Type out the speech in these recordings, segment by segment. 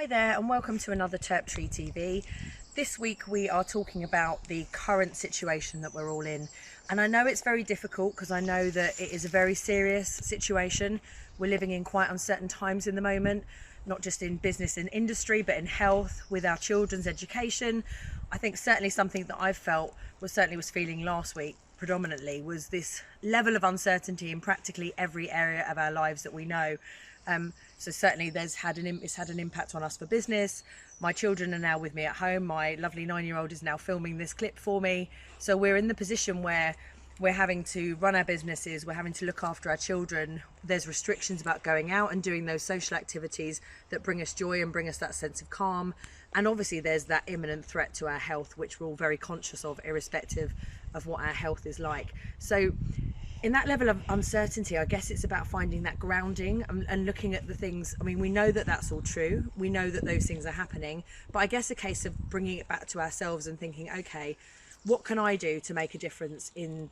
Hi there and welcome to another Terptree TV. This week we are talking about the current situation that we're all in, and I know it's very difficult because I know that it is a very serious situation. We're living in quite uncertain times in the moment, not just in business and industry but in health, with our children's education. I think certainly something that I've felt was feeling last week predominantly was this level of uncertainty in practically every area of our lives that we know. So certainly it's had an impact on us for business. My children are now with me at home. My lovely 9-year-old is now filming this clip for me. So we're in the position where we're having to run our businesses, we're having to look after our children. There's restrictions about going out and doing those social activities that bring us joy and bring us that sense of calm. And obviously there's that imminent threat to our health, which we're all very conscious of, irrespective of what our health is like. So in that level of uncertainty, I guess it's about finding that grounding and looking at the things. I mean, we know that that's all true. We know that those things are happening, but I guess a case of bringing it back to ourselves and thinking, okay, what can I do to make a difference in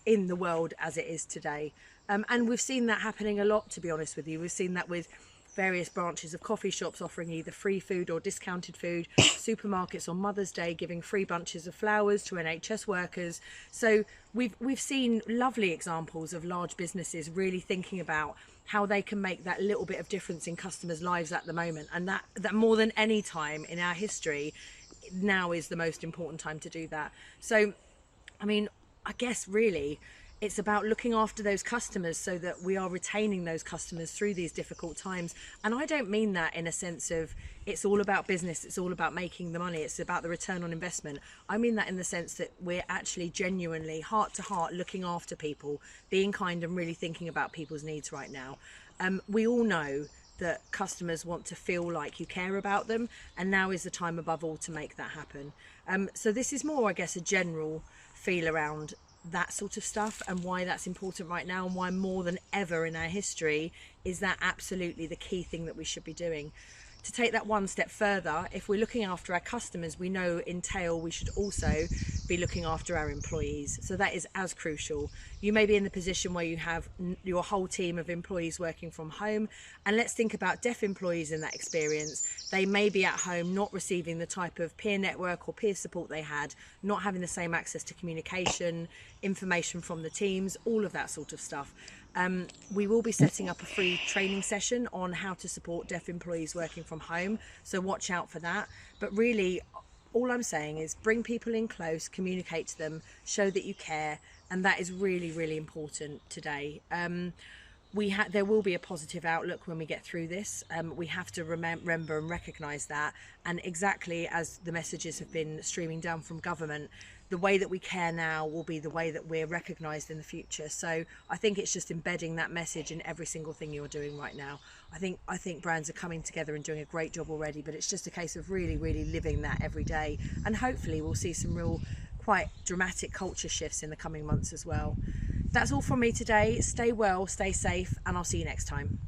the world as it is today? And we've seen that happening a lot, to be honest with you. We've seen that with various branches of coffee shops offering either free food or discounted food, supermarkets on Mother's Day giving free bunches of flowers to NHS workers. So we've seen lovely examples of large businesses really thinking about how they can make that little bit of difference in customers' lives at the moment, and that more than any time in our history, now is the most important time to do that. So I mean, I guess really it's about looking after those customers so that we are retaining those customers through these difficult times. And I don't mean that in a sense of it's all about business, it's all about making the money, it's about the return on investment. I mean that in the sense that we're actually genuinely heart to heart looking after people, being kind and really thinking about people's needs right now. We all know that customers want to feel like you care about them, and now is the time above all to make that happen. So this is more, I guess, a general feel around that sort of stuff and why that's important right now, and why more than ever in our history is that absolutely the key thing that we should be doing. To take that one step further, if we're looking after our customers, we know entail we should also be looking after our employees. So that is as crucial. You may be in the position where you have your whole team of employees working from home, and let's think about deaf employees in that experience. They may be at home not receiving the type of peer network or peer support they had, not having the same access to communication, information from the teams, all of that sort of stuff. We will be setting up a free training session on how to support deaf employees working from home, so watch out for that. But really, all I'm saying is bring people in close, communicate to them, show that you care, and that is really, really important today. There will be a positive outlook when we get through this. We have to remember and recognise that, and exactly as the messages have been streaming down from government, the way that we care now will be the way that we're recognised in the future. So I think it's just embedding that message in every single thing you're doing right now. I think brands are coming together and doing a great job already, but it's just a case of really, really living that every day, and hopefully we'll see some real quite dramatic culture shifts in the coming months as well. That's all from me today. Stay well, stay safe, and I'll see you next time.